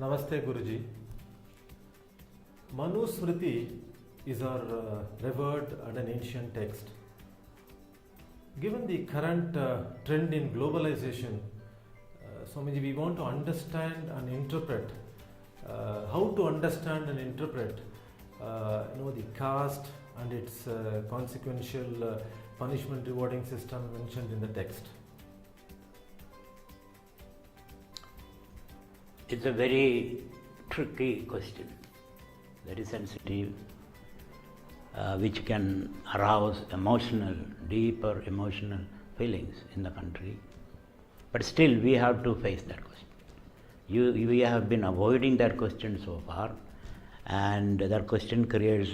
Namaste Guruji. Manusmriti is our revered and an ancient text. Given the current trend in globalization, Swamiji, we want to understand and interpret how to understand and interpret the caste and its consequential punishment rewarding system mentioned in the text. It's a very tricky question, very sensitive, which can arouse deeper emotional feelings in the country. But still, we have to face that question. We have been avoiding that question so far, and that question creates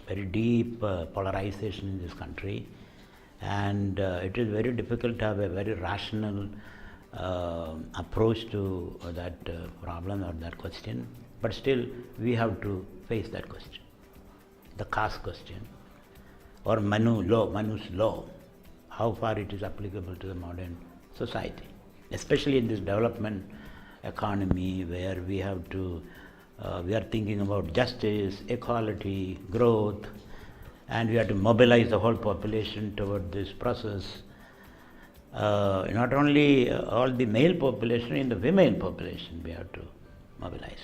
very deep polarization in this country, and it is very difficult to have a very rational approach to that problem or that question. But still, we have to face that question, the caste question, or Manu's law, how far it is applicable to the modern society, especially in this development economy where we are thinking about justice, equality, growth, and we have to mobilize the whole population toward this process. Not only all the male population, in the female population we have to mobilize.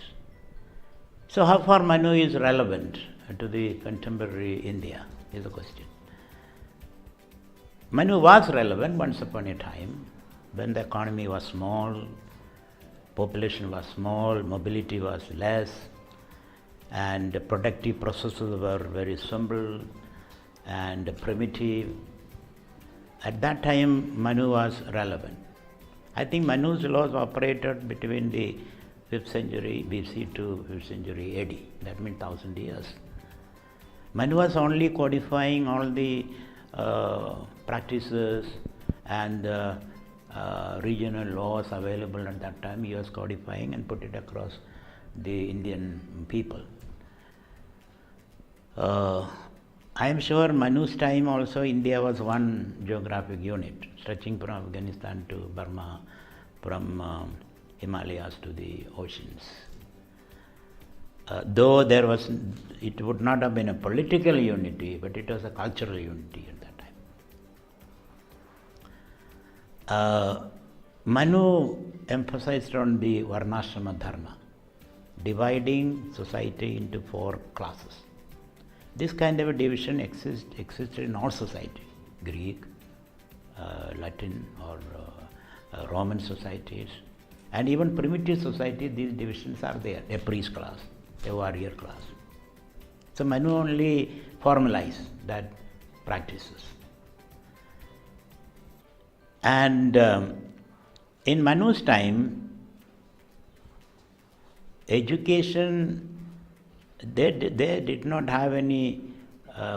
So how far Manu is relevant to the contemporary India is the question. Manu was relevant once upon a time when the economy was small, population was small, mobility was less, and productive processes were very simple and primitive. At that time, Manu was relevant. I think Manu's laws operated between the 5th century BC to 5th century AD. That means 1000 years. Manu was only codifying all the practices and regional laws available at that time. He was codifying and put it across the Indian people. I am sure Manu's time also India was one geographic unit, stretching from Afghanistan to Burma, from Himalayas to the oceans. Though it would not have been a political unity, but it was a cultural unity at that time. Manu emphasized on the Varnashrama Dharma, dividing society into 4 classes. This kind of a division existed in all society, Greek, Latin or Roman societies, and even primitive society. These divisions are there, a priest class, a warrior class. So Manu only formalized that practices. And in Manu's time, education, they did not have any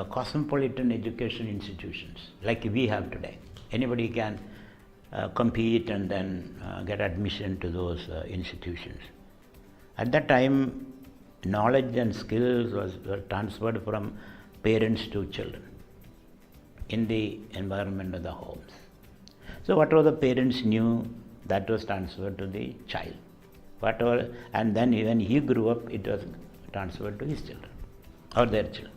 cosmopolitan education institutions like we have today. Anybody can compete and then get admission to those institutions. At that time, knowledge and skills were transferred from parents to children in the environment of the homes. So whatever the parents knew, that was transferred to the child. And then when he grew up, it was transferred to his children or their children.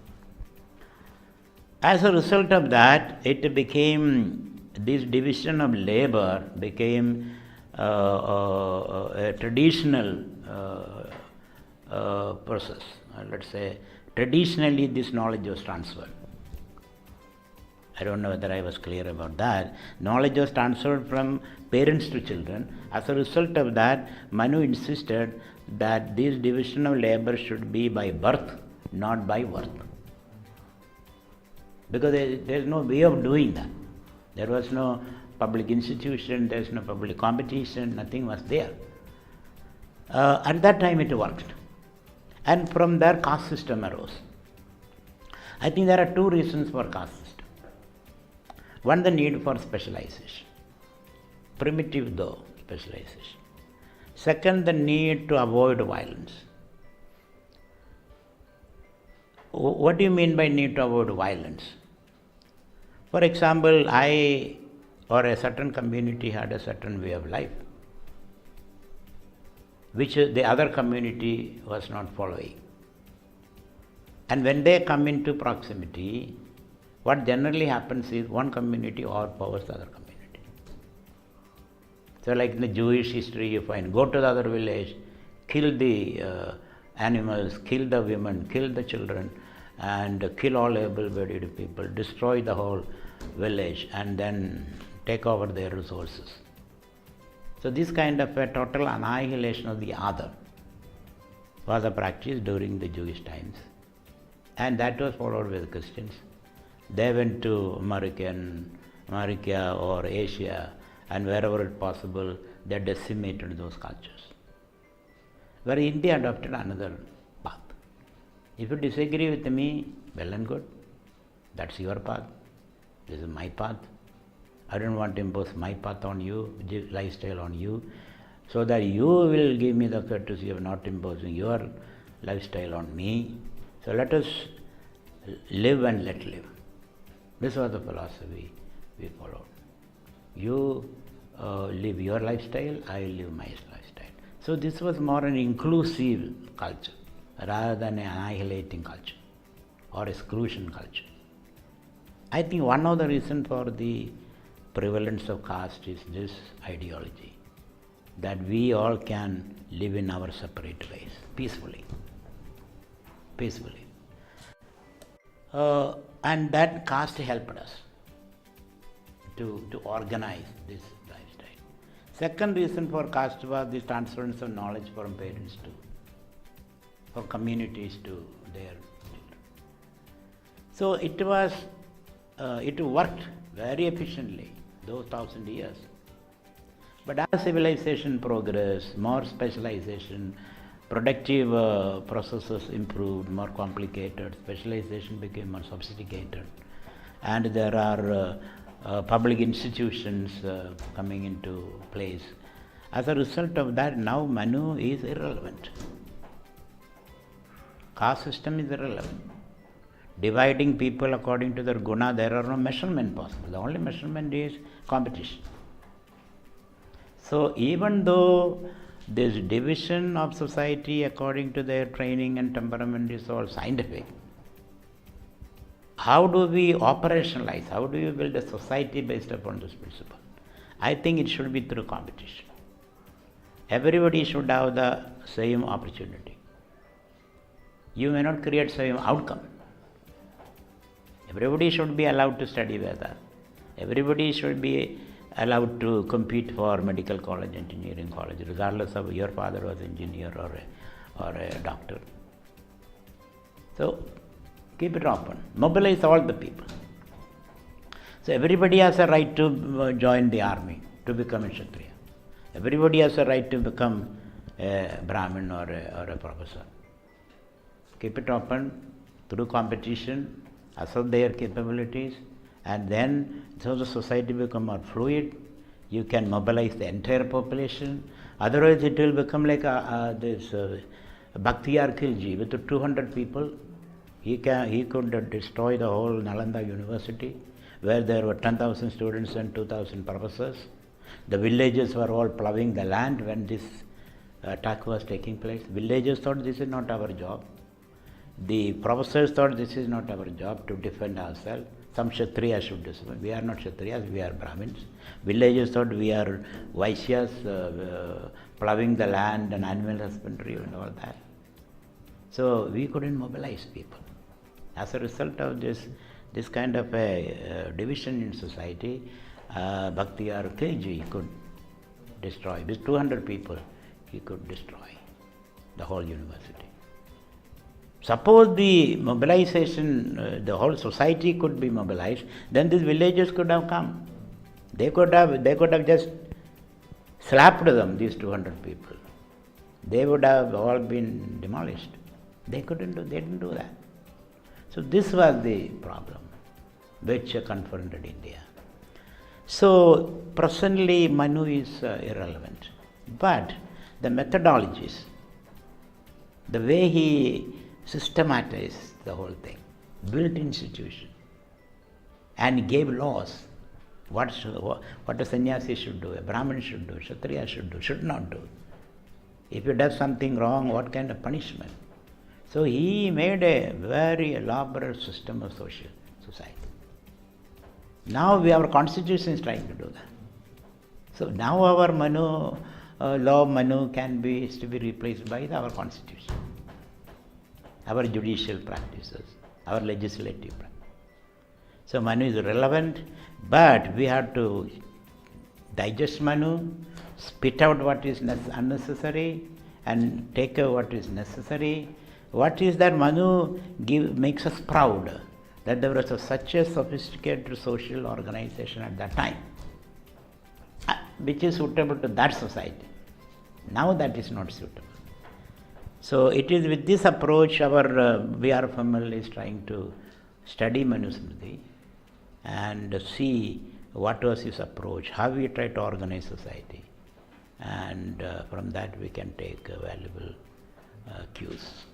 As a result of that, this division of labor became a traditional process. Let's say, traditionally this knowledge was transferred. I don't know whether I was clear about that. Knowledge was transferred from parents to children. As a result of that, Manu insisted that this division of labor should be by birth, not by worth. Because there is no way of doing that. There was no public institution, there is no public competition, nothing was there. At that time it worked. And from there caste system arose. I think there are 2 reasons for caste system. One, the need for specialization, primitive though specialization. Second, the need to avoid violence. What do you mean by need to avoid violence? For example, I or a certain community had a certain way of life. which the other community was not following. And when they come into proximity, what generally happens is one community overpowers the other community. So like in the Jewish history you find, go to the other village, kill the animals, kill the women, kill the children, and kill all able-bodied people, destroy the whole village, and then take over their resources. So this kind of a total annihilation of the other was a practice during the Jewish times, and that was followed by the Christians. They went to America or Asia, and wherever possible, they decimated those cultures. Where India adopted another path. If you disagree with me, well and good. That's your path. This is my path. I don't want to impose my path on you, lifestyle on you, so that you will give me the courtesy of not imposing your lifestyle on me. So let us live and let live. This was the philosophy we followed. You live your lifestyle, I live my lifestyle. So this was more an inclusive culture rather than an annihilating culture or exclusion culture. I think one of the reasons for the prevalence of caste is this ideology, that we all can live in our separate ways, peacefully. And that caste helped us to organize this lifestyle. Second reason for caste was the transference of knowledge from parents for communities to their children. So it worked very efficiently those 1,000 years. But as civilization progressed, more specialization, productive processes improved, more complicated, specialization became more sophisticated, and there are public institutions coming into place. As a result of that, now Manu is irrelevant. Caste system is irrelevant. Dividing people according to their guna, there are no measurement possible. The only measurement is competition. So even though this division of society according to their training and temperament is all scientific, how do we operationalize? How do you build a society based upon this principle? I think it should be through competition. Everybody should have the same opportunity. You may not create same outcome. Everybody should be allowed to study Veda. Everybody should be allowed to compete for medical college, engineering college, regardless of your father was engineer or a doctor. So keep it open. Mobilize all the people. So everybody has a right to join the army, to become a Kshatriya. Everybody has a right to become a Brahmin or a professor. Keep it open through competition, assert their capabilities, and then so the society become more fluid. You can mobilize the entire population. Otherwise it will become like this Bhaktiar Khilji with 200 people. He could destroy the whole Nalanda University, where there were 10,000 students and 2,000 professors. The villagers were all plowing the land when this attack was taking place. Villagers thought this is not our job. The professors thought this is not our job to defend ourselves. Some Kshatriyas should defend. We are not Kshatriyas, we are Brahmins. Villagers thought we are Vaishyas, plowing the land and animal husbandry and all that. So we couldn't mobilize people. As a result of this kind of a division in society, Bhaktiar Khilji could destroy. With 200 people, he could destroy the whole university. Suppose the mobilization, the whole society could be mobilized, then these villagers could have come. They could have just slapped them, these 200 people. They would have all been demolished. They didn't do that. So this was the problem which confronted India. So presently Manu is irrelevant. But the methodologies, the way he systematized the whole thing, built institution, and gave laws, what a sannyasi should do, a Brahmin should do, Kshatriya should do, should not do. If you do something wrong, what kind of punishment? So he made a very elaborate system of social society. Now our constitution is trying to do that. So now our law of Manu is to be replaced by our constitution, our judicial practices, our legislative practice. So Manu is relevant, but we have to digest Manu, spit out what is unnecessary and take away what is necessary. What is that Manu makes us proud that there was such a sophisticated social organization at that time, which is suitable to that society. Now that is not suitable. So it is with this approach our VRFML is trying to study Manusmriti and see what was his approach, how we try to organize society, and from that we can take valuable cues.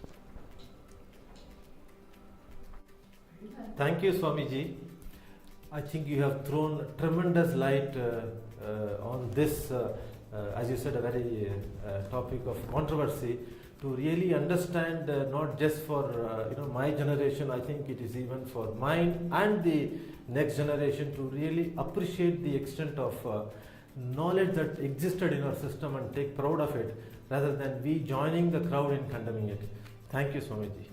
Thank you, Swamiji. I think you have thrown tremendous light on this, as you said, a very topic of controversy, to really understand not just for my generation. I think it is even for mine and the next generation to really appreciate the extent of knowledge that existed in our system and take proud of it, rather than we joining the crowd in condemning it. Thank you, Swamiji.